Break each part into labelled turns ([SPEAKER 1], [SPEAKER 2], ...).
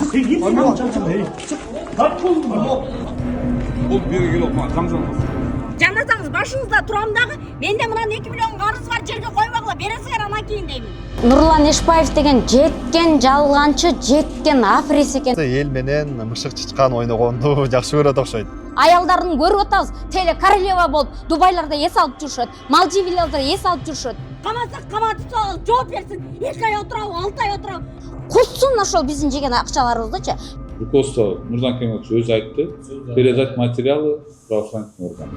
[SPEAKER 1] Бұл бері келіп маған жаңжалмас.
[SPEAKER 2] Жанасаңыз башыңызда тұрамдағы, менде мынан 2 миллион қарыз бар, жерге қоймағыла, бересіңер ана кейін деймін.
[SPEAKER 3] Нурлан Эшбаев деген жеткен жалғанчы, жеткен африс екен.
[SPEAKER 4] Ел менен мышык чычкан ойногонду жакшы көрөт окшойт.
[SPEAKER 3] Аялдарын көрүп атабыз, теле королева болуп, Дубайларда эс алып жүрүшөт, Малдивиларда эс алып жүрүшөт.
[SPEAKER 2] Қамасақ қаматып соғыл, жооп берсін, 2 ай отырау, 6 ай отырау.
[SPEAKER 3] Кутсун ошол биздин жеген акчаларыбыздычы.
[SPEAKER 1] Руководство Нурлан Кемелович өзі айтты, передать материалы правоохранительным органам.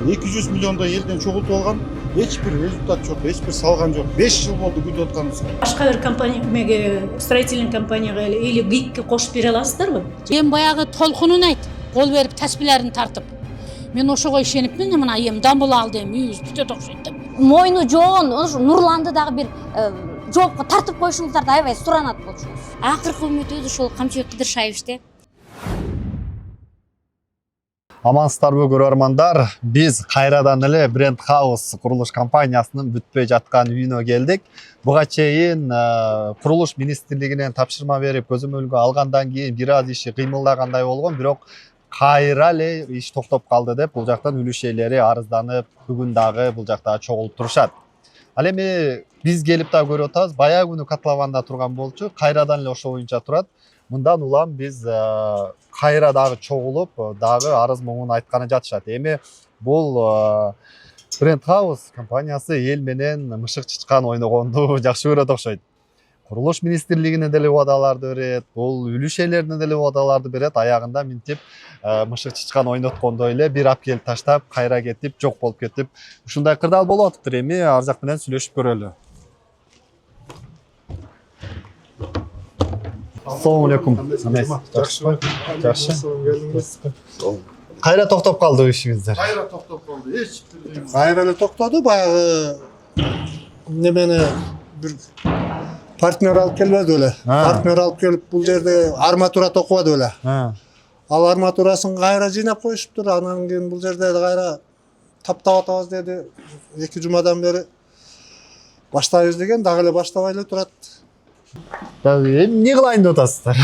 [SPEAKER 5] 200 миллиондай елден чогултуп алган, эч бир результат жок, эч бир салган жок. 5 жыл болду күтүп атканыбыз.
[SPEAKER 6] Башка бир компания, строительный компанияга или ГИКке кошуп бере аласыздарбы?
[SPEAKER 7] Мен баягы толкунун айт, кол берип таспилерин тартып. Мен ошого ишенипмин, мына эми дамбул алды, эми үйүбүз бүтөт окшойт деп.
[SPEAKER 3] Мойну жоон, ошо Нурланды дагы бир жоопко тартып коюшуңуздарды аябай суранат болчуңуз.
[SPEAKER 2] Акыркы үмүт өзү ошол Камчыбек Кыдыршаевичте.
[SPEAKER 4] Амансыздарбы көрөрмандар, биз кайрадан эле Бренд Хаус курулуш компаниясынын бүтпөй жаткан үйүнө келдик. Буга чейин курулуш министрлигинен тапшырма берип көзөмөлгө алгандан кийин бир аз иши кыймылдагандай болгон, бирок кайра эле иш токтоп калды деп бул жактан үлүш ээлери арызданып, бүгүн дагы бул жакта чогулуп турушат. Ал эми биз келип да көрүп атабыз, баягы күнү котлованда турган болчу, кайрадан эле ошо боюнча турат. Мындан улам биз кайра дагы чогулуп, дагы арыз моңун айтканы жатышат. Эми бул Бренд Хаус компаниясы эл менен мышык чычкан ойногонду жакшы көрөт окшойт. Курулуш министрлигине деле убадаларды берет, бул үлүш ээлерине деле убадаларды берет, аягында минтип мышык чычкан ойноткондой эле бир ап келип таштап, кайра кетип, жок болуп кетип, ушундай кырдаал болуп атыптыр. Эми ар жак менен сүйлөшүп көрөлү. Assalamu alaikum. Жакшы. Кайра токтоп калды ишиңиздер?
[SPEAKER 5] Кайра токтоп калды, эч бир. Кайра эле токтоду, баягы немени бир партнер алып келбеди эле. Партнер алып келип бул жерде арматура токубады эле. Ал арматурасын кайра жыйнап коюшуптур. Анан кийин бул жерде кайра таптап атабыз деди. 2 жумадан бери баштайбыз деген, дагы эле баштабай эле турат.
[SPEAKER 4] Эми эмне кылайын деп атасыздар?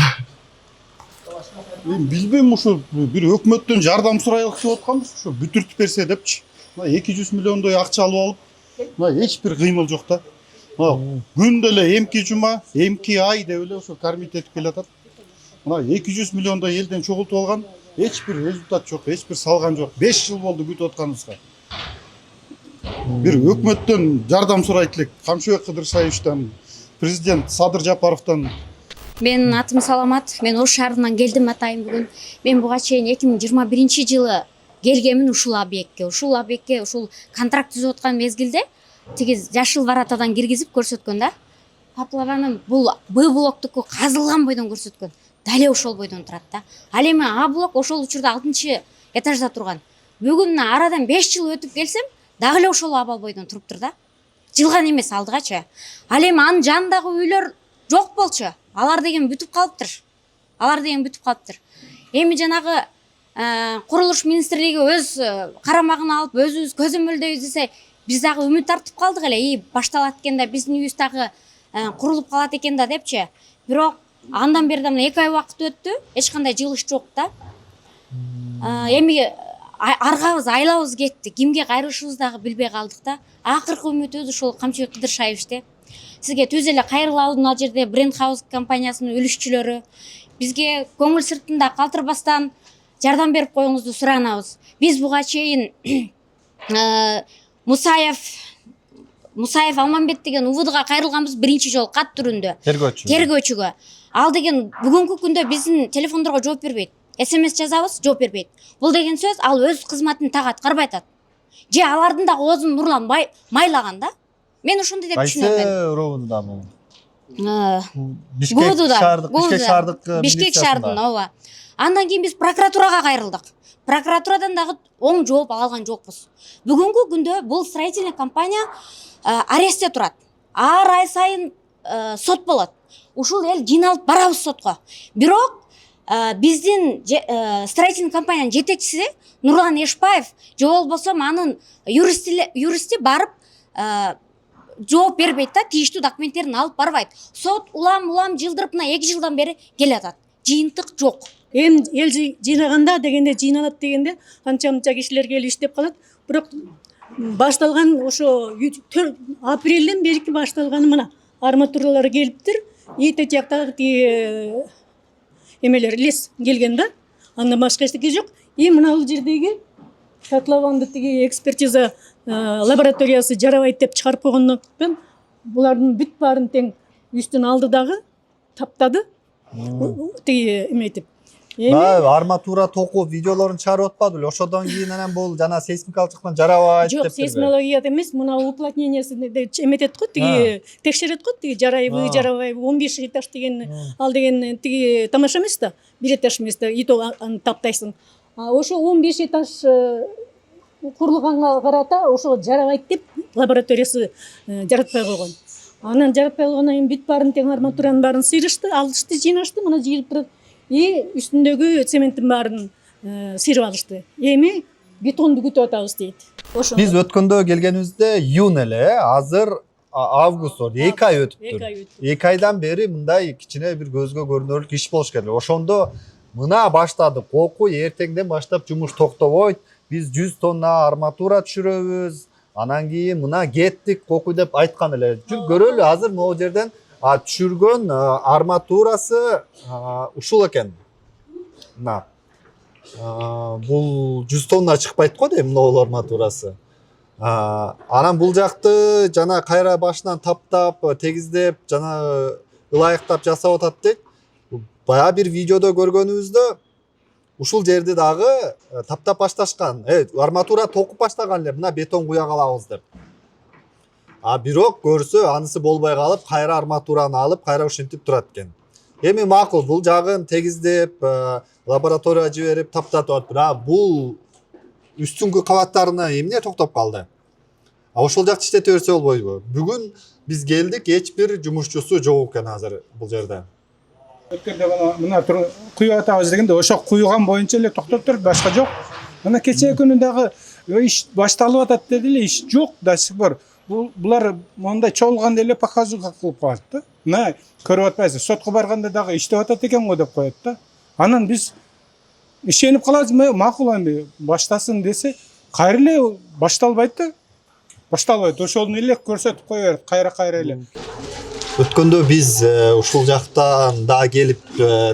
[SPEAKER 5] Билбейм, ушу бир өкмөттөн жардам сурайлык деп атканбыз, ушу бүтүртүп берсе депчи. 200 миллиондой акча алып алып, эч бир кыймыл жок да. Күндө эле эмки жума, эмки ай деп эле ошо кормить этип келатат. 200 миллиондой элден чогултуп алган, эч бир результат жок, эч бир салган жок. 5 жыл болду күтүп атканыбызга. Бир өкмөттөн жардам сурайт элек, Камчыбек Кыдыршаевичтен, президент Садыр Жапаровтан.
[SPEAKER 2] Менин атым Саламат, мен Ош шаарынан келдим атайын бүгүн. Мен буга чейин 2021 жылы келгемин ушул объектке. Ушул объектке ушул контракт түзүп аткан мезгилде тиги жашыл воротадан киргизип көрсөткөн да. Котлованын бул Б блоктуку казылган бойдон көрсөткөн. Дале ошол бойдон турат да. Ал эми А блок ошол учурда 6 этажда турган. Бүгүн арадан 5 жыл өтүп келсем, дагы эле ошол абал бойдон туруптур да. Жылган эмес алдыгачы. Ал эми анын жанындагы үйлөр жок болчу. Алар деген бүтүп калыптыр. Эми жанагы курулуш министрлиги өз карамагына алып, өзүбүз көзөмөлдөйбүз десе, биз дагы үмүт артып калдык эле. Башталат экен да, биздин үйүбүз дагы курулуп калат экен да депчи. Бирок андан бери да 2 ай убакыт өттү, эч кандай жылыш жок да. Эми аргабыз, айлабыз кетти. Кимге кайрылышыбызды дагы билбей калдык да. Акыркы үмүт өзү ошол Камчыбек Кыдыршаевичте. Сизге түз эле кайрылабын, ал жерде Бренд Хаус компаниясынын үлүшчүлөрү. Бизге көңүл сыртында калтырбастан жардам берип коюңузду суранабыз. Биз буга чейин Мусаев Алмамбет деген УВДга кайрылганбыз биринчи жолу кат түрүндө. Тергөөчүгө. Ал деген бүгүнкү күндө биздин телефондорго жооп бербейт. СМС жазабыз, жооп бербейт. Бул деген сөз ал өз кызматын так аткарбай атат. Же алардын да оозун Нурлан майлаган да. Мен ошондой деп түшүнөм.
[SPEAKER 4] Кайсы ровунда бул?
[SPEAKER 2] Бишкек шаардын, ооба. Андан кийин биз прокуратурага кайрылдык. Прокуратурадан дагы оң жооп алган жокпуз. Бүгүнкү күндө бул строительный компания арестте турат. Ар ай сайын сот болот. Ушул эл жыйналып барабыз сотко. Бирок биздин строительный компаниянын жетекчиси Нурлан Эшбаев же болбосо анын юристи барып жооп бербейт да, тийиштүү документтерин алып барбайт. Сот улам жылдырып 2 жылдан бери келатат. жыйынтык жок.
[SPEAKER 6] Эми эл жыйнаганда дегенде жыйналат дегенде анча мынча кишилер келип иштеп калат. Бирок башталган ошо апрелден берки башталган мына арматуралар келиптир. Ийте жактагы тиги эмелер лес келген да. Андан башка эчтеке жок. Мына бул жердеги котлованды тиги экспертиза лабораториясы жарабайт деп чыгарып койгондон булардын бүт баарын тең үстүн алды дагы таптады. Тиги эметип.
[SPEAKER 4] Арматура току видеолорун чыгарып атпады беле? Ошодон кийин анан бул жана сейсмикалык жактан жарабайт деп.
[SPEAKER 6] Жок, сейсмология эмес, мына уплотнениясыны эметет го, тиги текшерет го, тиги жарайбы, жарабайбы, 15 этаж деген ал деген тиги тамаша эмес да, бир этаж эмес да, итог аны таптайсың. Ошо 15 этаж курулганга карата ошо жарабайт деп лабораториясы жаратпай койгон. Анан жаратпай койгондон кийин бүт баарын тең арматуранын баарын сыйрышты, алышты, жыйнашты, мына жыйылып турат. Үстүндөгү цементтин баарын сыйрып алышты. Эми бетонду күтүп атабыз дейт.
[SPEAKER 4] Биз өткөндө келгенибизде июнь эле, азыр август 2 ай өтүптүр. 2 айдан бери мындай кичине бир көзгө көрүнөрлүк иш болуш керек. Ошондо мына баштады кокуу, эртеңден баштап жумуш токтобойт. Биз 100 тонна арматура түшүрөбүз. Анан кийин мына кеттик кокуу деп айткан эле. Көрөлү азыр могу жерден түшүргөн арматурасы ушул экен. Мына бул 100 тонна чыкпайт го дейм, могул арматурасы. Анан бул жакты жана кайра башынан таптап, тегиздеп, жана ылайыктап жасап атат дейт. Бая бир видеодо көргөнүбүздө ушул жерди дагы таптап башташкан. Арматура токуп баштаган эле, мына бетон куя калабыз деп. Бирок көрсө анысы болбой калып, кайра арматураны алып, кайра ушинтип турат экен. Эми макул, бул жагын тегиздеп, лабораторияга жиберип таптатып атат. Бул үстүңкү кабаттарына эмне токтоп калды? Ошол жакты иштете берсе болбойбу? Бүгүн биз келдик, эч бир жумушчусу жок экен азыр бул жерде.
[SPEAKER 8] Өткөндө мына куюп атабыз дегенде ошо куюган боюнча эле токтоп туруп, башка жок. Мына кечээ күнү дагы иш башталып атат деди эле, иш жок да сих пор. Булар мондай чогулганда эле показуха кылып коет да. Мына көрүп атпайсыз, сотко барганда дагы иштеп атат экен го деп коет да. Анан биз ишенип калабыз, макул эми баштасын десе, кайра эле башталбайт да. Башталбайт, ошону эле көрсөтүп кое берет, кайра эле.
[SPEAKER 4] Өткөндө биз ушул жактан да келип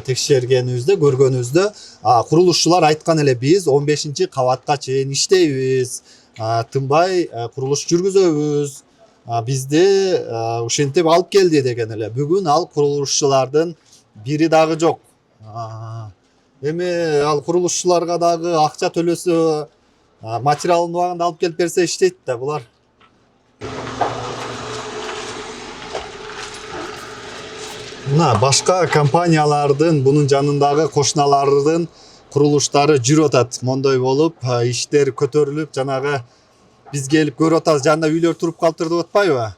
[SPEAKER 4] текшергенибизде, көргөнүбүздө курулушчулар айткан эле, биз 15 кабатка чейин иштейбиз, тынбай курулуш жүргүзөбүз, бизди ушинтип алып келди деген эле. Бүгүн ал курулушчулардын бири дагы жок. Эми ал курулушчуларга дагы акча төлөсө, материалдын убагында алып келип берсе иштейт да булар. Мына башка компаниялардын, бунун жанындагы кошуналардын курулуштары жүрүп атат. Мондой болуп, иштер көтөрүлүп, жанагы биз келип көрүп атабыз, жанында үйлөр туруп калыптыр деп атпайбы?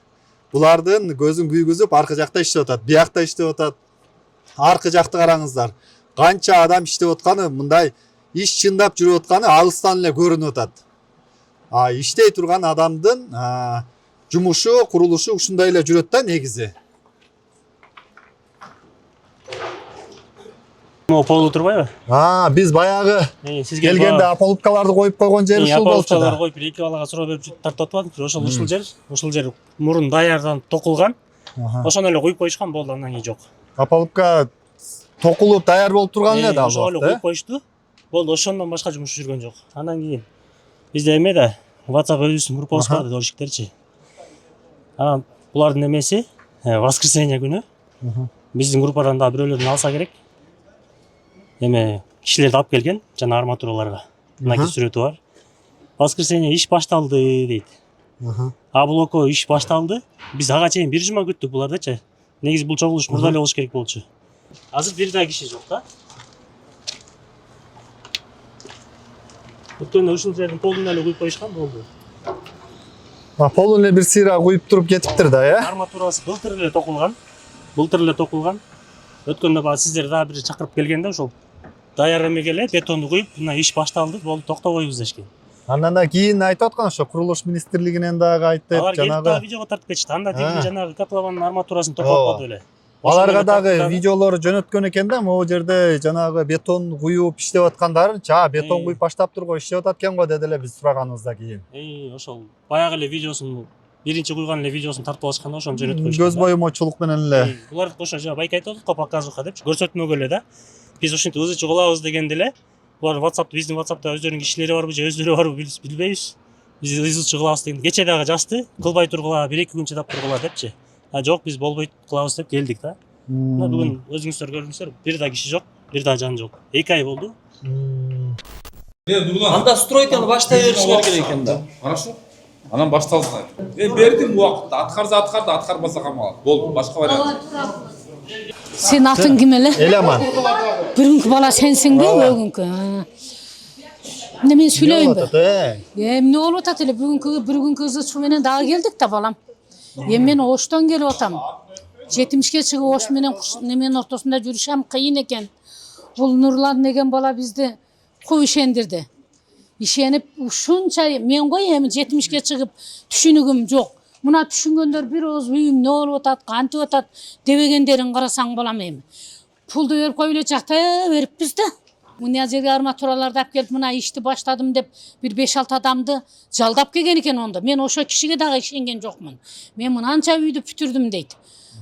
[SPEAKER 4] Булардын көзүн күйгүзүп, аркы жакта иштеп атат, биякта иштеп атат. Аркы жакты караңыздар. Канча адам иштеп атканы, мындай иш чындап жүрүп атканы алыстан эле көрүнүп атат. Иштей турган адамдын жумушу, курулушу ушундай эле жүрөт да негизи.
[SPEAKER 9] Аполло турбайбы?
[SPEAKER 4] Биз баягы келгенде аполлупкаларды коюп койгон жер ушул болчу да.
[SPEAKER 9] Аполлупкаларды коюп, 2 балага суроо берип тартып атпадыңбы? Ошол жер мурун даярдан токулган. Ошону эле коюп коюшкан, болду, андан кийин жок.
[SPEAKER 4] Аполлупка токулуп даяр болуп турган эле да ал.
[SPEAKER 9] Ошол эле коюп коюшту. Болду, ошондон башка жумуш жүргөн жок. Андан кийин бизде эме да WhatsApp өзүбүздүн группабыз бар, дөрүшүктөрчү. Анан булардын эмеси воскресенье күнү биздин группадан да бирөөлөрдүн алса керек. Эме кишилерди алып келген жана арматураларга. Мына сүрөтү бар. Воскресенье иш башталды дейт. Блоко иш башталды. Биз ага чейин бир жума күттүк булардычы. Негизи бул чогулуш мурда эле болуш керек болчу. Азыр бир да киши жок да. Өткөндө ушул жердин полун эле куюп коюшкан, болду.
[SPEAKER 4] Полун эле бир сыйра куюп туруп кетиптир да,
[SPEAKER 9] Арматурасы былтыр эле токулган. Өткөндө баа сиздер дагы бир чакырып келгенде ошол даяр эмеге эле бетонду куюп, мына иш башталды, болду, токтобойбуз дешкен.
[SPEAKER 4] Андан кийин айтып аткан ошо курулуш министрлигинен дагы айтып,
[SPEAKER 9] жанагы. Алар келип
[SPEAKER 4] жанагы
[SPEAKER 9] видеого тартып кетишти. Анда тиги жанагы котлованын арматурасын токтоп эле.
[SPEAKER 4] Аларга дагы видеолор жөнөткөн экен да, могу жерде жанагы бетон куюп иштеп аткандарын, бетон куюп баштаптыр го, иштеп атат экен го деди эле биз сураганыбыздан кийин.
[SPEAKER 9] Ошол баягы эле видеосун, биринчи куйган эле видеосун тартып алышканда ошону жөнөткөн.
[SPEAKER 4] Көз боюмочулук менен эле.
[SPEAKER 9] Булар ошо жана байке айтып атат, показуха депчи, көрсөтмөгө эле да. Биз ушинтип ызычы кылабыз дегенде эле, булар WhatsApp, биздин WhatsAppта өздөрүнүн кишилери барбы же өздөрү барбы билбейбиз. Биз ызычы кылабыз деген. Кече дагы жазды, кылбай тургула, 1-2 күн чыдап тургула депчи. Жок, биз болбойт, кылабыз деп келдик да. Бүгүн өзүңүздөр көрдүңүздөр, бир да киши жок, бир да жан жок. 2 ай болду.
[SPEAKER 10] Анда стройканы баштай беришиңер керек экен да.
[SPEAKER 1] Хорошо. Анан башталсын. Бердим убакытта, аткарды, аткарбаса камалат. Болду, башка вариант.
[SPEAKER 7] Сен атың ким эле?
[SPEAKER 4] Эламан.
[SPEAKER 7] Бүгүнкү бала сенсиңби, бүгүнкү? Эмне мен сүйлөйүнбү? Эмне болуп атат эле бүгүнкү бир күн кызычуу менен дагы келдик да балам. Мен Оштон келип атам. 70ке чыгып Ош менен неменин ортосунда жүрүшөм кыйын экен. Бул Нурлан деген бала бизди куп ишендирди. Ишенип ушунча мен кой эми 70ке чыгып түшүнүгүм жок. Мына түшүнгөндөр бир ооз үйүм не болуп атат, кантип атат дебегендерин карасаң балам эми. Пулду берип коюп эле жакта бериппиз да. Мына жерге арматураларды алып келип мына ишти баштадым деп бир 5-6 адамды жалдап келген экен онда. Мен ошо кишиге дагы ишенген жокмун. Мен мынанча үйдү бүтүрдүм дейт.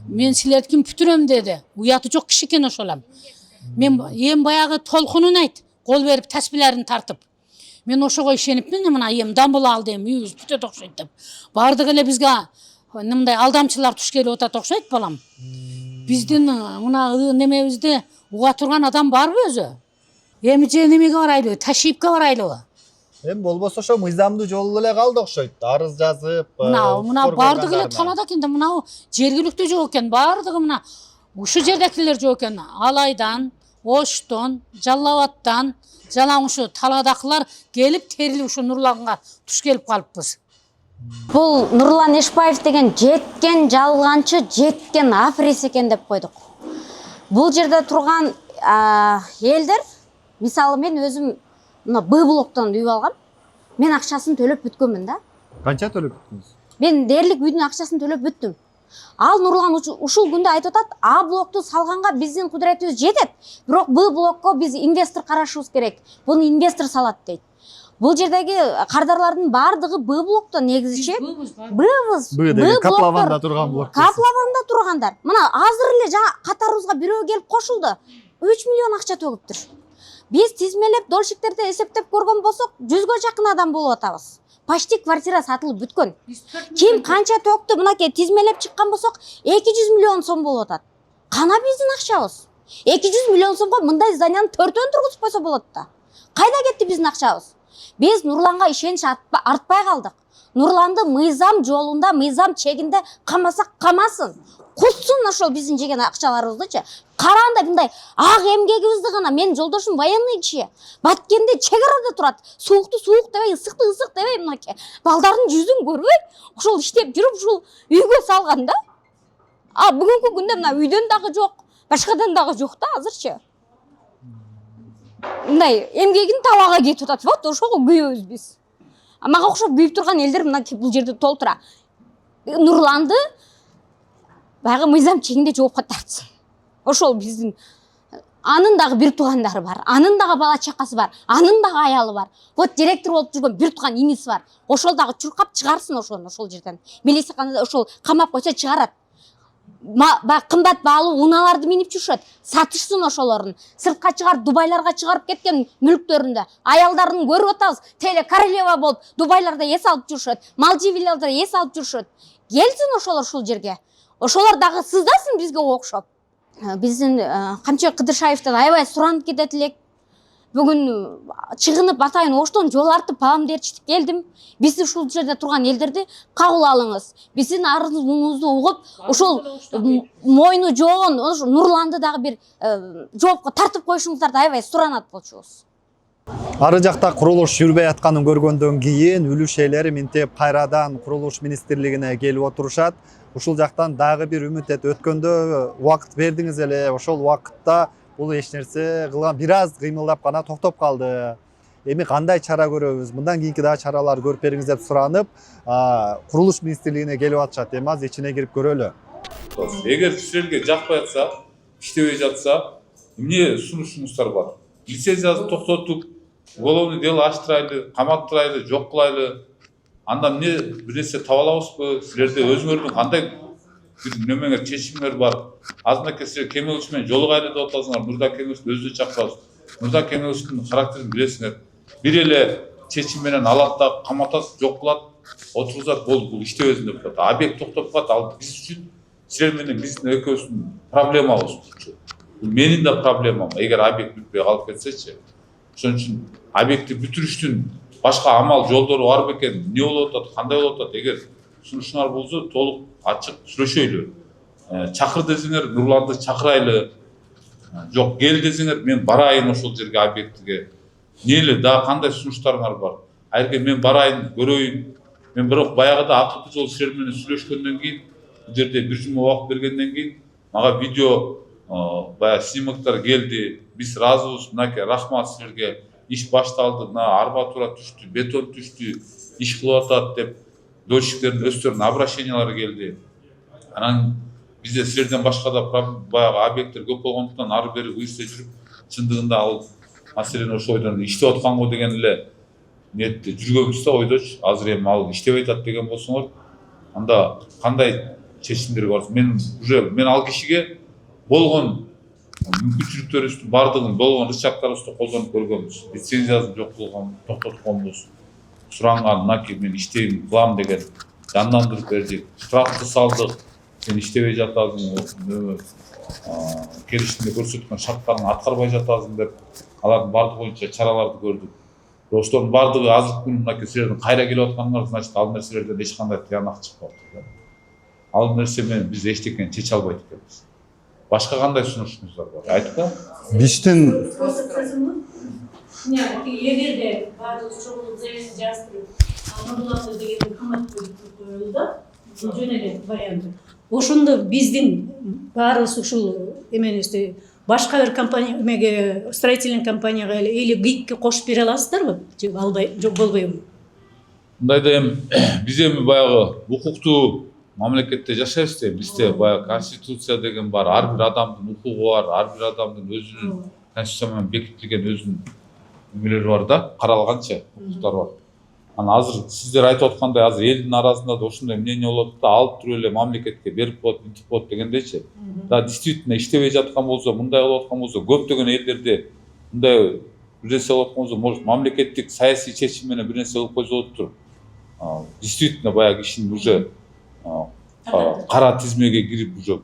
[SPEAKER 7] Мен силерди ким бүтүрөм деди. Уяты жок киши экен ошолам. Мен эми баягы толкунун айт, кол берип таспилерин тартып. Мен ошого ишенипмин, мына эми дамбыл алды эми үйүбүз бүтөт окшойт деп. Бардык эле бизге мындай алдамчылар туш келип атат окшойт балам. Биздин мына немебизди уга турган адам барбы өзү? Эми же немеге барайлыбы? Ташипке барайлыбы?
[SPEAKER 4] Эми болбосо ошо мыйзамдуу жолу эле калды окшойт. Арыз жазып,
[SPEAKER 7] мына бардык эле талада экен да, мына жергиликтүү жок экен, бардыгы мына ушу жердекилер жок экен. Алайдан, Оштон, Жалал Абадтан, жалаң ушу таладакылар келип терилип ушу Нурланга туш келип калыппыз.
[SPEAKER 2] Бул Нурлан Эшбаев деген жеткен жалганчы, жеткен африс экен деп койдук. Бул жерде турган элдер, мисалы мен өзүм мына Б блоктон үй алгам. Мен акчасын төлөп бүткөнмүн да.
[SPEAKER 4] Канча төлөп бүттүңүз?
[SPEAKER 2] Мен дээрлик үйдүн акчасын төлөп бүттүм. Ал Нурлан ушул күндө айтып атат, А блокту салганга биздин кудуретибиз жетет. Бирок Б блокко биз инвестор карашыбыз керек. Буну инвестор салат дейт. Бул жердеги кардарлардын бардыгы Б блоктон негизичи. Ббыз.
[SPEAKER 4] Б деген Каплаванда турган блок.
[SPEAKER 2] Каплаванда тургандар. Мына азыр эле жана катарыбызга бирөө келип кошулду. 3 миллион акча төгүптүр. Биз тизмелеп дольщиктерди эсептеп көргөн болсок, 100гө жакын адам болуп атабыз. Почти квартира сатылып бүткөн. Ким канча төктү, мынакей тизмелеп чыккан болсок, 200 миллион сом болуп атат. Кана биздин акчабыз? 200 миллион сомго мындай зданияны 4-өн тургузуп койсо болот да. Кайда кетти биздин акчабыз? Биз Нурланга ишенич артпай калдык. Нурланды мыйзам жолунда, мыйзам чегинде камасак камасын. Кутсун ошол биздин жеген акчаларыбыздычы. Караанда мындай ак эмгегибизди гана, мен жолдошум военный киши. Баткенде чек арада турат. Суукту суук дебей, ысыкты ысык дебей мынакей. Балдардын жүзүн көрбөй, ошол иштеп жүрүп ушул үйгө салган да. Бүгүнкү күндө мына үйдөн дагы жок, башкадан дагы жок да азырчы. Мындай эмгегин табага кетип атат. Вот ошого күйөбүз биз. Мага окшоп күйүп турган элдер мына бул жерде толтура. Нурланды баягы мыйзам чегинде жоопко тартсын. Ошол биздин анын дагы бир туугандары бар, анын дагы бала чакасы бар, анын дагы аялы бар. Вот директор болуп жүргөн бир тууган иниси бар. Ошол дагы чуркап чыгарсын ошол жерден. Милиция ошол камап койсо чыгарат. Кымбат баалуу унааларды минип жүрүшөт. Сатышсын ошолорун. Сыртка чыгарып, Дубайларга чыгарып кеткен мүлктөрүндө. Аялдарын көрүп атабыз. Теле королева болуп Дубайларда эс алып жүрүшөт. Малдивиларда эс алып жүрүшөт. Келсин ошолор ушул жерге. Ошолор дагы сыздасын бизге окшоп. Биздин Камчыбек Кыдыршаевден аябай суранып кетет элек. Бүгүн чыгынып атайын Оштон жол артып паамдерчитип келдим. Биз ушул жерде турган элдерди кабыл алыңыз. Биздин арызыбызды угуп, ошол мойну жоон Нурланды дагы бир жоопко тартып коюшуңуздарды аябай суранат болчубуз.
[SPEAKER 4] Ары жакта курулуш жүрбөй атканын көргөндөн кийин үлүш ээлери минтип кайрадан курулуш министрлигине келип отурушат. Ушул жактан дагы бир үмүт өткөндө убакыт бердиңиз эле. Ошол убакытта бул эч нерсе кылган, бир аз кыймылдап гана токтоп калды. Эми кандай чара көрөбүз? Мындан кийинки дагы чаралар көрүп бериңиз деп суранып, курулуш министрлигине келип атышат. Эми аз ичине кирип көрөлү.
[SPEAKER 1] атабыз. Эгер силерге жакпай атса, иштебей жатса, эмне сунушуңуздар бар? Лицензиясын токтотуп, уголовный дело ачтырайлы, каматтырайлы, жок кылайлы. Анда эмне бир нерсе таба алабызбы? Силерде өзүңөрдүн кандай бир немеңер чечимиңер бар? Азыркы силер Кемелович менен жолугайлы деп атасыңар. Мурда Кемеловичти өзү чакырабыз. Мурда Кемеловичтин характерин билесиңер. Бир эле чечим менен алат да каматат, жок кылат, отургузат, болду, бул иштебесин деп атат. Объект токтоп калат, ал биз үчүн силер менен биздин экөөбүздүн проблемабыз. Бул менин да проблемам. Эгер объект бүтпөй калып кетсечи. Ошон үчүн объектти бүтүрүштүн башка амал жолдору бар бекен? Эмне болуп атат, кандай болуп атат? Эгер сунушуңар болсо толук ачык сүйлөшөйлү. Чакыр десеңер, Нурланды чакырайлы. Жок, кел десеңер, мен барайын ошол жерге, объектиге. Неле да кандай сунуштарыңар бар? Айрке мен барайын, көрөйүн. Мен бирок баягыда акыркы жолу силер менен сүйлөшкөндөн кийин, бул жерде бир жума убакыт бергенден кийин мага видео баягы снимоктор келди. Биз ыраазыбыз, мынакей рахмат силерге. Иш башталды, мына арматура түштү, бетон түштү, иш кылып атат деп дольщиктердин өздөрүнүн обращениялары келди. Анан бизде силерден башка да баягы объекттер көп болгондуктан ары бери ыйсый жүрүп, чындыгында ал маселени ошо ойдон иштеп атканго деген эле ниетте жүргөнбүз да ойдочу. Азыр эми ал иштебей атат деген болсоңор, анда кандай чечимдер бар? Мен ал кишиге болгон мүмкүнчүлүктөрүбүздүн бардыгын, болгон рычагдарыбызды колдонуп көргөнбүз. Лицензиясын жок кылган, токтотконбуз. Суранган, мынакей мен иштейм, кылам деген жандандырып бердик. Штрафты салдык. Сен иштебей жатасың, келишимде көрсөткөн шарттарын аткарбай жатасың деп, алардын бардыгы боюнча чараларды көрдүк. Ошолордун бардыгы азыркы күнү мынакей силердин кайра келип атканыңар, значит, ал нерселерден эч кандай тыянак чыкпаптыр. Ал нерсе менен биз эчтекени чече албайт экенбиз. Башка кандай сунушуңуздар бар? Айтпа.
[SPEAKER 5] Биздин
[SPEAKER 6] эгерде баардык чогуу заявление жаздырып, Нурланды деген камат коюлду да, бул жөн эле варианты. Ошондо биздин баарыбыз ушул эменибизди башка бир компания эмеге, строительный компанияга или ГИКке кошуп бере аласыздарбы? Же албай, жок болбойбу?
[SPEAKER 1] Мындайда эми биз эми баягы укуктуу мамлекетте жашайбыз да, бизде баягы конституция деген бар, ар бир адамдын укугу бар, ар бир адамдын өзүнүн конституция менен бекитилген өзүнүн эмелери бар да, каралганча укуктар бар. Анан азыр сиздер айтып аткандай, азыр элдин арасында да ошондой мнение болот да, алып туруп эле мамлекетке берип коет, мынтип коет дегендейчи. Да, действительно иштебей жаткан болсо, мындай болуп аткан болсо, көптөгөн элдерде мындай бир нерсе болуп аткан болсо, может мамлекеттик саясий чечим менен бир нерсе кылып койсо болуптур. Действительно баягы кишинин уже кара тизмеге кирип уже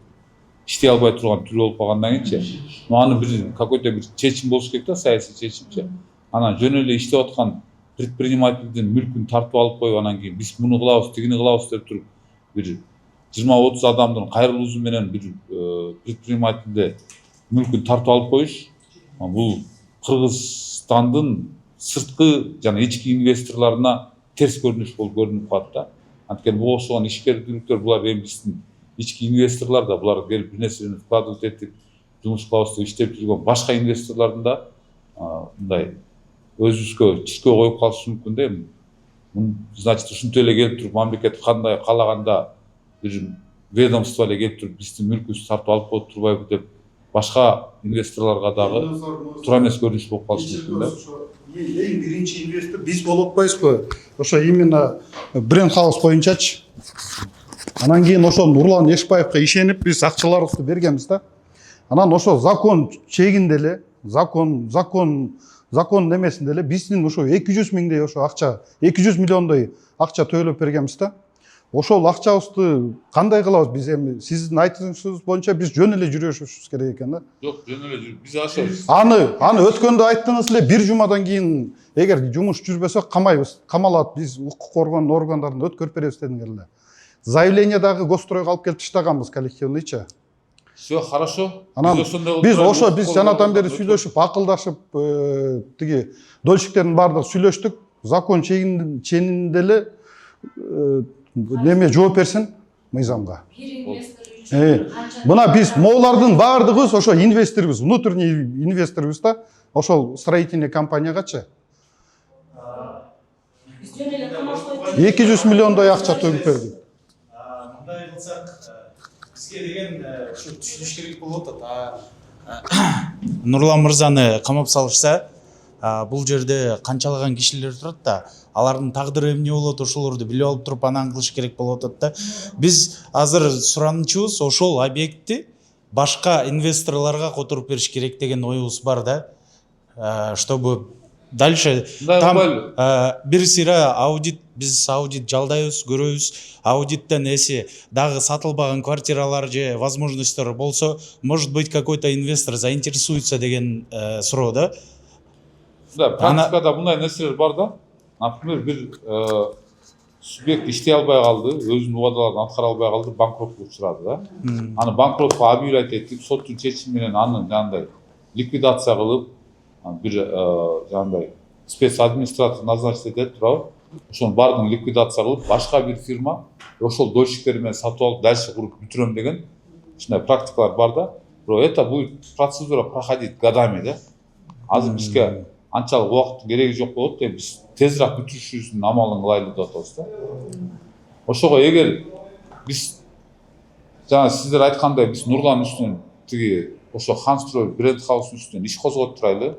[SPEAKER 1] иштей албай турган түрү болуп калгандан кийинчи, аны бир какой-то бир чечим болуш керек да, саясий чечимчи. Анан жөн эле иштеп аткан предпринимательдин мүлкүн тартып алып коюп, анан кийин биз муну кылабыз, тигини кылабыз деп туруп бир 20-30 адамдын кайрылуусу менен бир предпринимательде мүлкүн тартып алып коюш, бул Кыргызстандын сырткы жана ички инвесторлоруна терс көрүнүш болуп көрүнүп калат да. Анткени буга окшогон ишкерликтер булар эми биздин ички инвесторлор да, булар келип бир нерсени вкладывать этип, жумуш кылабыз деп иштеп жүргөн башка инвесторлордун да мындай өзүбүзгө чиркөө коюп калышы мүмкүн да. Эми значит, ушинтип эле келип туруп мамлекет кандай каалаганда бир ведомство эле келип туруп биздин мүлкүбүздү тартып алып коюп турбайбы деп башка инвесторлорго дагы туура эмес көрүнүш болуп калышы мүмкүн да.
[SPEAKER 5] Эң биринчи инвестор биз болуп атпайбызбы? Ошо именно бренд хаус боюнчачы. Анан кийин ошо Нурлан Эшбаевга ишенип биз акчаларыбызды бергенбиз да. Анан ошо закон чегинде эле, закон немесинде эле биздин ошо 200 миңдей ошо акча, 200 миллиондой акча төлөп бергенбиз да. Ошол акчабызды кандай кылабыз? Биз эми сиздин айтымыңыз боюнча биз жөн эле жүрүшүбүз керек экен да.
[SPEAKER 1] Жок, жөн эле жүрүп биз ашабыз.
[SPEAKER 5] Аны өткөндө айттыңыз эле, бир жумадан кийин эгер жумуш жүрбөсө камайбыз, камалат, биз укук коргон органдарына өткөрүп беребиз дедиңер эле. Заявление дагы Госстройго алып келип таштаганбыз коллективныйча.
[SPEAKER 1] Все хорошо.
[SPEAKER 5] Биз жанатан бери сүйлөшүп, акылдашып, тиги дольщиктердин баардыгы сүйлөштүк. Закон чегинде эле неме жооп берсин мыйзамга. Мына биз моулардын баардыгыбыз ошо инвесторбуз, внутренний инвесторбуз да, ошол строительный компаниягачы. 200 миллиондой акча төгүп бердик.
[SPEAKER 9] Мындай кылсак,
[SPEAKER 11] бизге деген ушу түшүнүш керек болуп атат. Нурлан мырзаны камап салышса, бул жерде канчалаган кишилер турат да, алардын тагдыры эмне болот, ошолорду билип алып туруп анан кылыш керек болуп атат да. Биз азыр суранычыбыз ошол объектти башка инвесторлорго которуп бериш керек деген оюбуз бар да. Чтобы дальше там бир сыйра аудит, биз аудит жалдайбыз, көрөбүз. Аудиттен эси дагы сатылбаган квартиралар же возможностьтор болсо, может быть какой-то инвестор заинтересуется деген суроо да.
[SPEAKER 1] Да, практикада мындай нерселер бар да. Например, бир субъект иштей албай калды, өзүнүн убадаларын аткара албай калды, банкроттукка учурады да. Аны банкротко объявлять этип, соттун чечими менен аны жандай ликвидация кылып, бир жандай спецадминистратор назначить этет туурабы. Ошонун баардыгын ликвидация кылып, башка бир фирма ошол дольщиктер менен сатып алып, дальше куруп бүтүрөм деген ушундай практикалар бар да. Бирок это будет процедура проходить годами да. Азыр бизге анчалык убакыттын кереги жок болот деп биз тезирээк бүтүрүшүбүздүн амалын кылайлы деп атабыз да. Ошого эгер биз жана сиздер айткандай биз Нурлан үстүнөн тиги ошо Ханстрой бренд хаустун үстүнөн иш козгоп турайлы.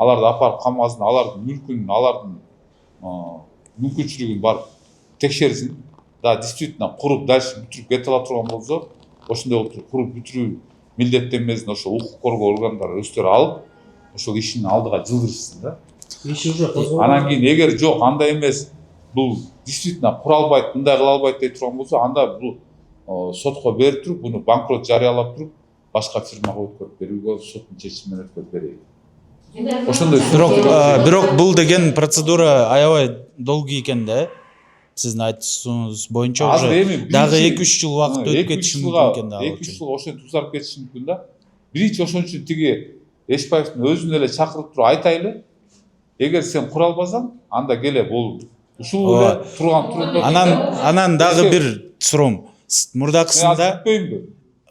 [SPEAKER 1] Аларды апарып камазын, алардын мүлкүн, алардын мүмкүнчүлүгүн барып текшерсин. Да, действительно куруп дальше бүтүрүп кете ала турган болсо, ошондой болуп куруп бүтүрүү милдеттенмесин ошо укук коргоо органдары өздөрү алып, ошол ишин алдыга жылдырышсын да. Анан кийин эгер жок, андай эмес, бул действительно кура албайт, мындай кыла албайт дей турган болсо, анда бул сотко берип туруп, буну банкрот жарыялап туруп, башка фирмага өткөрүп берүүгө соттун чечими менен өткөрүп берейин. Ошондой
[SPEAKER 11] бирок бул деген процедура аябай долгий экен да. Сиздин айтуусуңуз боюнча уже дагы 2-3 жыл убакыт өтүп кетиши мүмкүн экен да.
[SPEAKER 1] 2-3 жыл ошентип узарып кетиши мүмкүн да. Биринчи ошон үчүн тиги Эшбаевдин өзүн эле чакырып туруп айтайлы. Эгер сен кура албасаң, анда келе болду. Ушул эле турган
[SPEAKER 11] анан дагы бир суроом. Мурдакысында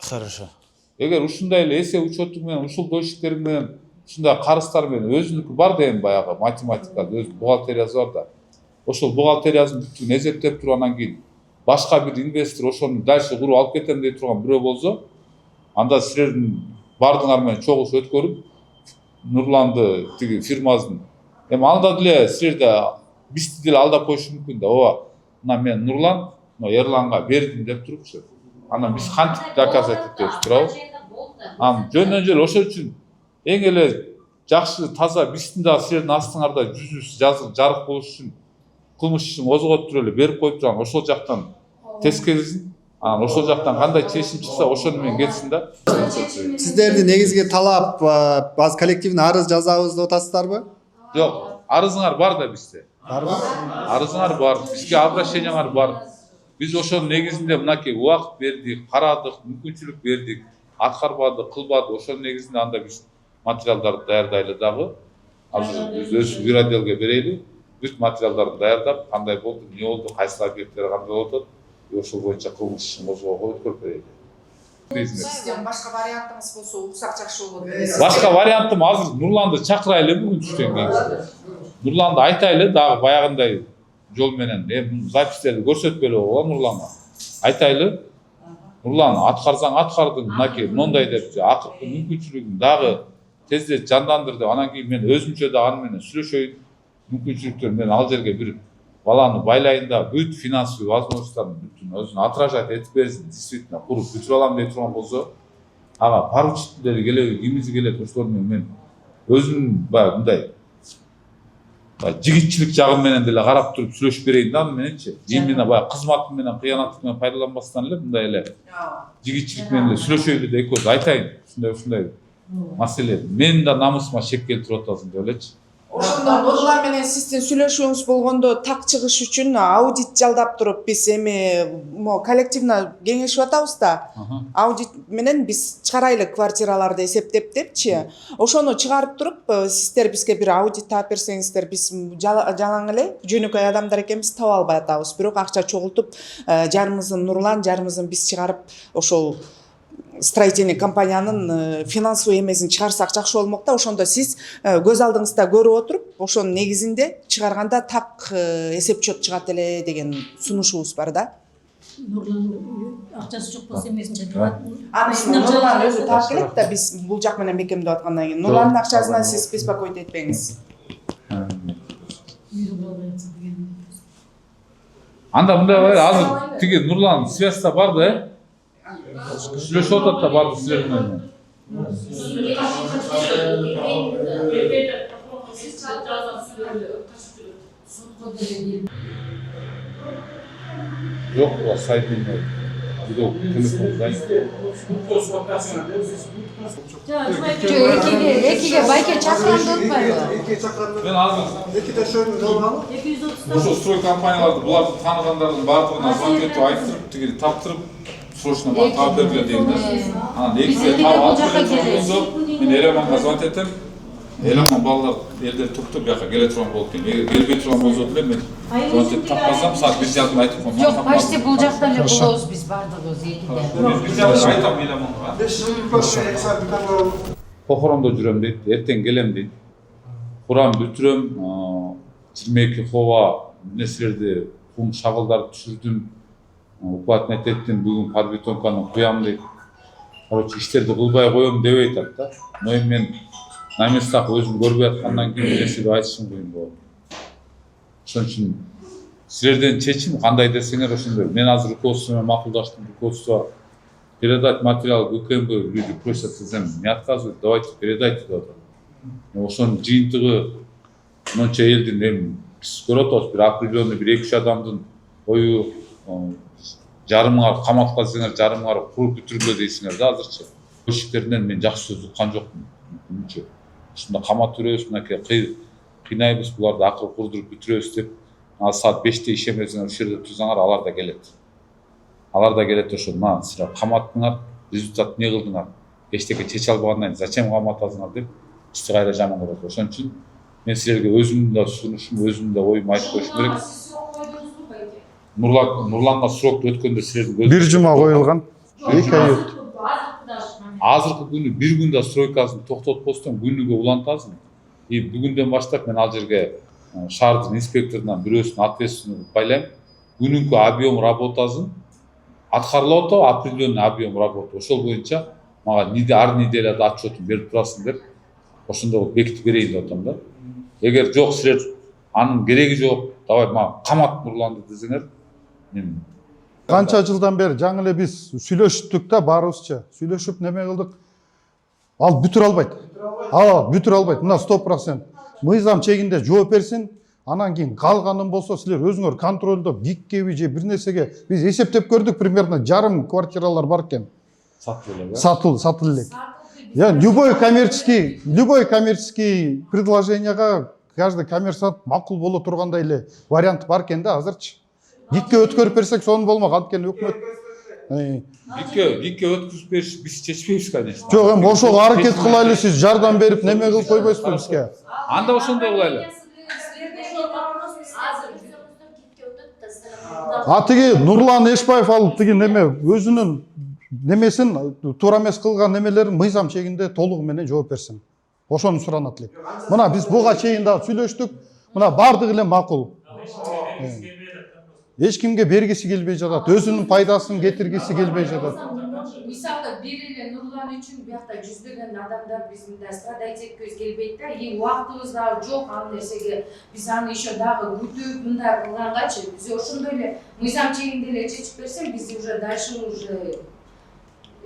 [SPEAKER 1] хорошо. Эгер ушундай эле эсеп учету менен, ушул дольщиктер менен, ушундай карыздар менен өзүнүкү бар да эми баягы математикада өз бухгалтериясы бар да. Ошол бухгалтериясын бүтүн эсептеп туруп анан кийин башка бир инвестор ошону дальше куруп алып кетем дей турган бирөө болсо, анда силердин бардыңар менен чогуш өткөрүп, Нурланды тиги фирмасын эми анда деле силерде бизди деле алдап коюшу мүмкүн да. Ооба, мына мен Нурлан Эрланга бердим деп турупчу. Анан биз кантип доказать этебиз туурабы? Анан жөндөн жөн ошол үчүн эң эле жакшы таза биздин да силердин астыңарда жүзүбүз жазылып жарык болуш үчүн кылмыш ишин козготуп туруп эле берип коюп турган ошол жактан тескерилсин. Анан ошол жактан кандай чечим чыкса ошону менен кетсин да.
[SPEAKER 4] Сиздердин негизги талап баз коллективный арыз жазабыз деп атасыздарбы?
[SPEAKER 1] Жок, арызыңар бар да бизде. Барбы? Арызыңар бар, бизге обращениялар бар. Биз ошонун негизинде мынакей убакыт бердик, карадык, мүмкүнчүлүк бердик, аткарбады, кылбады. Ошонун негизинде анда биз материалдарды даярдайлы дагы. Азыр биз өз бир отделге берели. Бүт материалдарды даярдап, кандай болду, эмне болду, кайсы объекттер кандай болуп атат, ошол боюнча кылмыш ишин козгоого өткөрүп берели.
[SPEAKER 12] Сиздин башка вариантыңыз болсо уксак жакшы болот.
[SPEAKER 1] Башка вариантым азыр Нурланды чакырайлы бүгүн түштөн кийин. Нурланды айтайлы дагы баягындай жол менен, запистерди көрсөтпөлү ооба Нурланга. Айтайлы, Нурлан аткарсаң аткардың, мынакей мондай деп, акыркы мүмкүнчүлүгүн дагы тездет жандандыр деп, анан кийин мен өзүмчө да аны менен сүйлөшөйүн. Мүмкүнчүлүктөр менен ал жерге бир баланы байлайын да, бүт финансовый возможностьтарын бүтүн өзүн отражать этип берсин, действительно куруп бүтүрүп алам дей турган болсо, ага поручительдери келеби, кимиси келет, ошолор менен мен өзүмдүн баягы мындай жигитчилик жагым менен деле карап туруп сүйлөшүп берейин да аны мененчи. Именно баягы кызматым менен кыянаттык менен пайдаланбастан эле мындай эле жигитчилик менен эле сүйлөшөйлү деп экөөбүз айтайын. Ушундай маселе менин да намысыма шек келтирип атасың деп элечи.
[SPEAKER 12] Ошондо Нурлан менен сиздин сүйлөшүүңүз болгондо так чыгыш үчүн аудит жалдап туруп биз эми коллективно кеңешип атабыз да. Аудит менен биз чыгарайлы квартираларды эсептеп депчи. Ошону чыгарып туруп сиздер бизге бир аудит таап берсеңиздер, биз жалаң эле жөнөкөй адамдар экенбиз, таба албай атабыз. Бирок акча чогултуп жарымызын Нурлан, жарымызын биз чыгарып ошол строительный компаниянын финансовый эмесин чыгарсак жакшы болмок да. Ошондо сиз көз алдыңызда көрүп отуруп, ошонун негизинде чыгарганда так эсеп чот чыгат эле деген сунушубуз бар да.
[SPEAKER 6] Нурлан акчасы жок болсо эмесинче
[SPEAKER 12] Нурлан өзү таап келет да, биз бул жак менен бекемдеп аткандан кийин. Нурландын акчасынан сиз беспокоить этпеңиз.
[SPEAKER 1] Анда мындай бар, азыр тиги Нурлан связьта бар да, сүйлөшүп атат да барды силер менен. Жок, буга сайт менен видео телефон занят.
[SPEAKER 3] экиге байке чакырганды утпайбы?
[SPEAKER 1] Мен азыр ошо строй компанияларды буларды тааныгандардын баардыгына звонок этип айтып, тиги таптырып, срочно мага таап бергиле дейм да. Анан экиге таап алып болсо, мен Эламанга звонок этем. Эламан балдар элдер туктуп, бияка келе турган болуп дейм. Эгер келбей турган болсо деле мен звонок этип таппасам, саат 1:30 айтып коем.
[SPEAKER 3] Жок, почти бул жакта эле болобуз биз бардыгыбыз экиде.
[SPEAKER 1] Мен 1:30 айтам Эламанга. Похорондо жүрөм дейт, эртең келем дейт. Курам бүтүрөм, 22 хова нерселерди, кум шагылдарды түшүрдүм, уплотнять еттим, бүгүн подбетонканы куям дейт. Короче, иштерди кылбай коем деп айтат да. Но мен на местах өзүм көрбөй аткандан кийин нерсени айтышым кыйын болот. Ошон үчүн силерден чечим кандай десеңер ошондой. Мен азыр руководство менен макулдаштым, руководство передать материал ГКМБ, люди просят сизден, не отказывают, давайте передайте деп атат. Ошонун жыйынтыгы мынча элдин эми биз көрүп атабыз, бир определенный бир 2-3 адамдын ою жарымыңар каматка десеңер жарымыңар куруп бүтүргүлө дейсиңер да азырчы. Иштеринен мен жакшы сөз уккан жокмун. Мынча ушунда камап жүрөбүз, мынакей кыйнайбыз, буларды акыры курдуруп бүтүрөбүз деп, саат 5-те ишемесеңер ушул жерде турсаңар, алар да келет. Алар да келет ошо, мына силер каматтыңар, результат не кылдыңар? Эчтеке чече албагандан зачем каматасыңар деп ишти кайра жаман көрөт. Ошон үчүн мен силерге өзүмдүн да сунушум, өзүмдүн да оюмду айтып коюшум керек. Нурланга срок өткөндө силердин
[SPEAKER 5] Бир жума коюлган. 2 ай өттү.
[SPEAKER 1] Азыркы күнү бир күндө стройкасын токтотпостон күнүгө улантасың. И бүгүндөн баштап мен ал жерге шаардын инспекторунан бирөөсүн ответственный байлайм. Күнүнкү объем работасын аткарылып атабы, определенный объем работа. Ошол боюнча мага ар неделяда отчетун берип турасың деп, ошондой кылып бекитип берейин деп атам да. Эгер жок силер анын кереги жок, давай мага камат Нурланды десеңер, мен
[SPEAKER 5] Канча жылдан бери жаңы эле биз сүйлөштүк да баарыбызча. Сүйлөшүп неме кылдык. Ал бүтүрө албайт. Бүтүрө албайт. Мына 100%. Мыйзам чегинде жооп берсин. Анан кийин калганын болсо силер өзүңөр контролдоп, гиккеби же бир нерсеге биз эсептеп көрдүк, примерно жарым квартиралар бар экен. Сатыл элек. Я любой коммерческий предложенияга каждый коммерсант макул боло тургандай эле вариант бар экен да азырчы. Гикке өткөрүп берсек сонун болмок, анткени өкмөт
[SPEAKER 1] гикке өткүзүп бериш биз чечпейбиз, конечно.
[SPEAKER 5] Жок, эми ошого аракет кылайлы, сиз жардам берип неме кылып койбойсузбу бизге?
[SPEAKER 1] Анда ошондой кылайлы.
[SPEAKER 5] Тиги Нурлан Эшбаев ал тиги неме өзүнүн немесин туура эмес кылган немелерин мыйзам чегинде толугу менен жооп берсин. Ошону суранат элек. Мына биз буга чейин дагы сүйлөштүк. Мына бардыгы эле макул. Эч кимге бергиси келбей жатат, өзүнүн пайдасын кетиргиси келбей жатат.
[SPEAKER 3] Мисалы бир эле Нурлан үчүн биякта жүздөгөн адамдар биз мындай страдать эткибиз келбейт да, и убактыбыз дагы жок ал нерсеге. Биз аны еще дагы күтүп мындай кылгангачы, биз ошондой эле мыйзам чегинде эле чечип берсем, биз уже дальше уже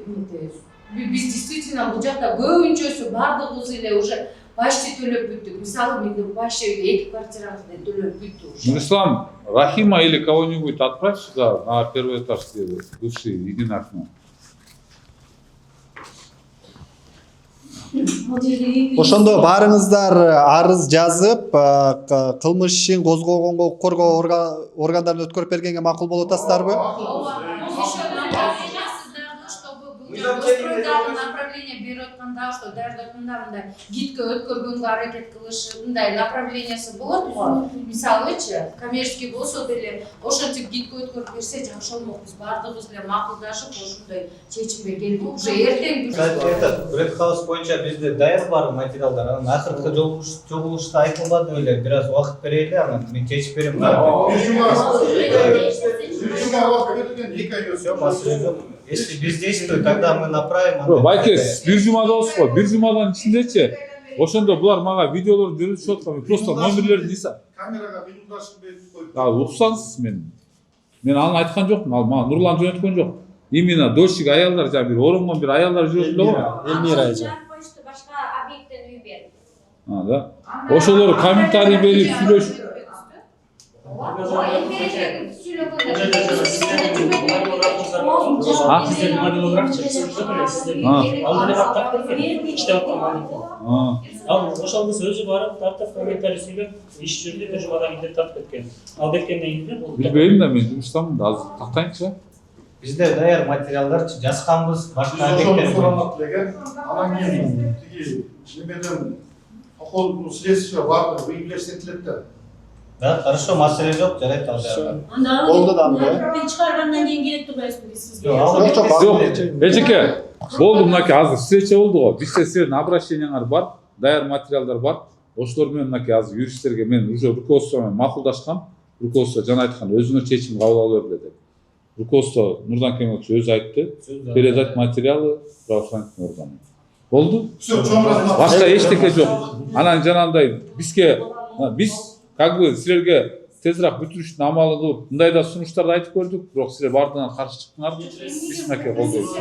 [SPEAKER 3] биз действительно бул жакта көбүнчөсү бардыгыбыз эле уже почти төлөп бүттүк. Мисалы мен почти 2 квартирамызды төлөп бүттүк.
[SPEAKER 1] Нурислам, Рахима или кого-нибудь отправь сюда на первый этаж бывший единый окно.
[SPEAKER 4] Ошондо баарыңыздар арыз жазып, кылмыш ишин козгогонго коргоо органдарын өткөрүп бергенге макул болуп атасыздарбы?
[SPEAKER 3] Направление берип атканда, что даярдатында мындай гидке өткөргөнгө аракет кылышындай направлениясы болот го. Мисалычы, коммерческий болсо деле ошентип гидке өткөрүп берсе жакшы болмок. Биз бардыгыбыз эле макулдашып ошондой чечимге келдик. Уже эртең
[SPEAKER 10] Бред хаус боюнча бизде даяр бар материалдар. Анан акыркы жолугушта айтылбады эле, бир аз убакыт берели, анан мен чечип берем. маселе жок. Если бездействие, тогда мы направим.
[SPEAKER 1] Байкес, бир жумада болсуз го, бир жумадан ичиндечи ошондо булар мага видеолорду жөнөтүшүп аткан. Просто номерлерин иса.
[SPEAKER 5] Камерага минуташып берип коюп.
[SPEAKER 1] Уксаңыз мен аны айткан жокмун. Ал мага Нурлан жөнөткөн жок. Именно дольщик аялдар жана бир оронгон бир аялдар жүрөт эле го.
[SPEAKER 4] Элмира эже.
[SPEAKER 2] Башка объекттен үй берди.
[SPEAKER 1] Да. Ошолор комментарий берип сүйлөшүп.
[SPEAKER 9] Ал ошолдус өзү барып тартып комментарий сүйлөп иш жүрдү, бир жумадан кийин тартып кеткен. Ал кеткенден кийин бул
[SPEAKER 1] Билбейм да, мен жумуштамын да, азыр тактайынчы.
[SPEAKER 10] Бизде даяр материалдарчы жазганбыз, башка объекттер.
[SPEAKER 5] Анан кийин тиги немеден окол следствие барды, выявлять этилет да.
[SPEAKER 10] Да, хорошо, маселе жок, жарайт ал жагы.
[SPEAKER 4] Болду да анда.
[SPEAKER 6] Мен чыгаргандан кийин керек турбайсызбы сизге?
[SPEAKER 1] Жок, эжеке, болду мынакей азыр встреча болду го. Бизде силердин обращениеңер бар, даяр материалдар бар. Ошолор менен мынакей азыр юристтерге мен уже руководство менен макулдашкам. Руководство жана айткан өзүнө чечим кабыл ала бер деп. Руководство Нурдан Кемелович өзү айтты. Передать материалы правоохранительным органам. Болду? Башка эчтеке жок. Анан жанагындай биз как бы силерге тезирээк бүтүрүштүн амалын кылып мындай да сунуштарды айтып көрдүк, бирок силер бардыгынан каршы чыктыңар. Биз мынакей колдойбуз.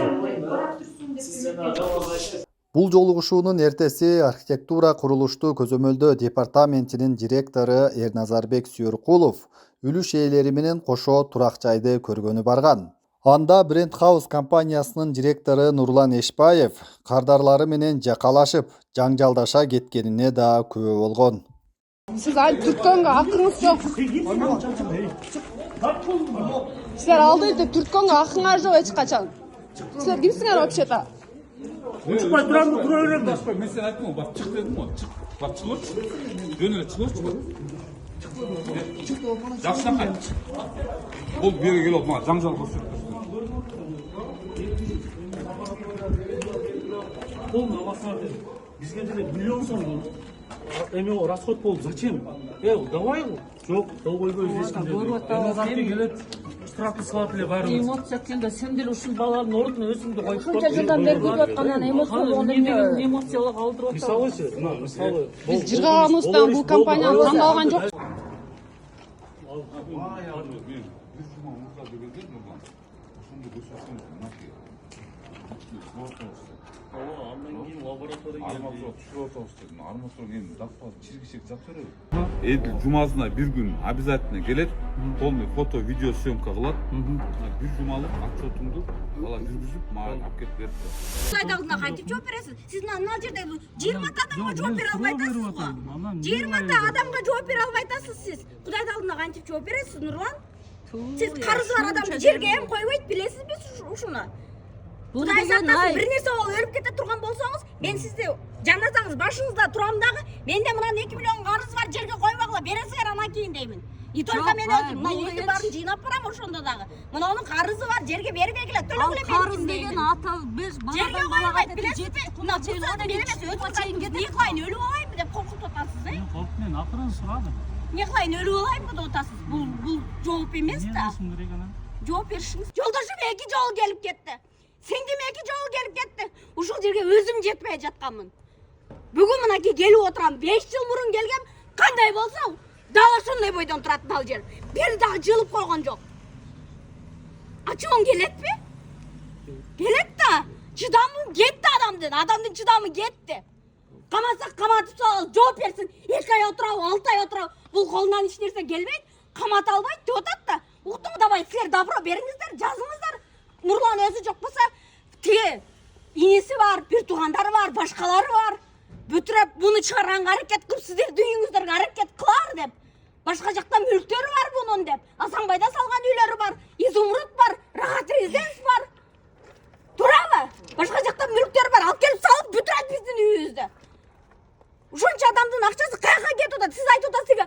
[SPEAKER 4] Бул жолугушуунун эртеси архитектура курулушту көзөмөлдөө департаментинин директору Эрназарбек Сүйөркулов үлүш ээлери менен кошо турак жайды көргөнү барган. Анда Brent House компаниясынын директору Нурлан Эшбаев кардарлары менен жакалашып, жаңжалдаша кеткенине да күбө болгон.
[SPEAKER 13] Siz Türkkonga hakkınız yok. Sizler aldı edip Türkkonga hakkınız yok hiç kaçan. Sizler kimsiniz вообще-то?
[SPEAKER 1] Çıkma duran mı? Duran öyle mi? Ben sana aytdım mı? Bak çık dedim mi? Çık. Bak çıkıyor. Dönüle çıkıyor. Çık. Жақсынан қайт. Бұл берге келіп маған жаңжал көрсетіп
[SPEAKER 9] Бұл намасына бізге деле миллион сом эме расход болду. Зачем? Давай жоқ, долбойбой ешкім деле. Келет, штрафты салат эле баары. Эмоция атканда сен деле ушул баланын ордуна өзүңдү коюп кой.
[SPEAKER 6] Ушунча жылдан бери көрүп аткандан эмоция болгондо эмне
[SPEAKER 9] эмоциялык алдырып атабыз. Мисалы,
[SPEAKER 13] Biz жыргаганыбыздан бул компанияны тандалган жок.
[SPEAKER 1] Эдил жумасына бир күн обязательно келет, полный фото, видео съемка кылат. Бир жумалык отчетуңду бала жүргүзүп мага алып кетип берди.
[SPEAKER 2] Сайт алдына кантип жооп бересиз? Сиз мына жерде 20 адамга жооп бере албай атасыз го. 20 адамга жооп бере албай атасыз сиз. Кудайдын алдына кантип жооп бересиз, Нурлан? Сиз карызы бар адамды жерге эм койбойт, билесизби ушуну? Кудай сактасын, бир нерсе болуп өлүп кете турган болсоңуз, мен сизди жаназаңыз башыңызда турам дагы, менде мындан 2 миллион карыз бар, жерге койбогула бересиңер анан кийин деймин. И только мен өзүм мына үйдү баарын жыйнап барам ошондо дагы. Мына анын карызы бар, жерге бербегиле, төлөгүлө мен. Карыз деген ата без жерге койбойт, билесизби? Мына бузады беребиз, өтүп не кылайын, өлүп алайынбы деп коркутуп атасыз,
[SPEAKER 9] Мен акырын сурадым.
[SPEAKER 2] Не кылайын, өлүп алайынбы деп атасыз. Бул жооп эмес да. Жооп беришиңиз. Жолдошум 2 жолу келип кетти. Сиңдим 2 жолу келип кетти. Ушул жерге өзүм жетпей жатканмын. Бүгүн мынакей келип отурам. 5 жыл мурун келгем, кандай болсо, дал ошондой бойдон турат дал жер. Бир дагы жылып койгон жок. Ачуң келетпи? Келет да. Чыдамым кетти адамдын чыдамы кетти. Камасак каматып салалы, жооп берсин. 2 ай отурабы, 6 ай отурабы, бул колунан эч нерсе келбейт, камата албайт деп атат да. Уктуң давай, силер добро бериңиздер, жазыңыздар. Нурлан өзү жок болсо, тиги иниси бар, бир туугандары бар, башкалары бар. Бүтүрөп буну чыгарганга аракет кылып, сиздерди үйүңүздөргө аракет кылар деп. Башка жакта мүлктөрү бар бунун деп. Асанбайда салган үйлөрү бар, Изумруд бар, Рахат Резиденс бар. Турабы? Башка жакта мүлктөрү бар, алып келип салып бүтүрөт биздин үйүбүздү. Ушунча адамдын акчасы каяка кетип атат? Сиз айтып атасызбы?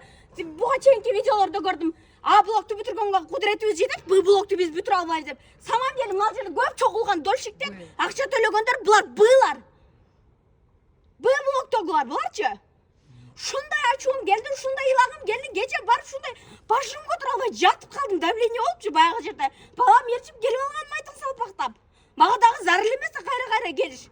[SPEAKER 2] Буга чейинки видеолордо көрдүм. А блокту бүтүргөнгө кудуретибиз жетет, Б блокту биз бүтүрө албайбыз деп. Саман деле мына жерде көп чогулган дольщиктер, акча төлөгөндөр булар Б блоктогулар буларчы.
[SPEAKER 14] ушундай ачуум келди, ушундай ыйлагым келди. Кече барып ушундай башым көтөрө албай жатып калдым. Давление болупчу баягы жерде. Балам ээрчип келип алганын айтып салпактап. Мага дагы зарыл эмес кайра келиш.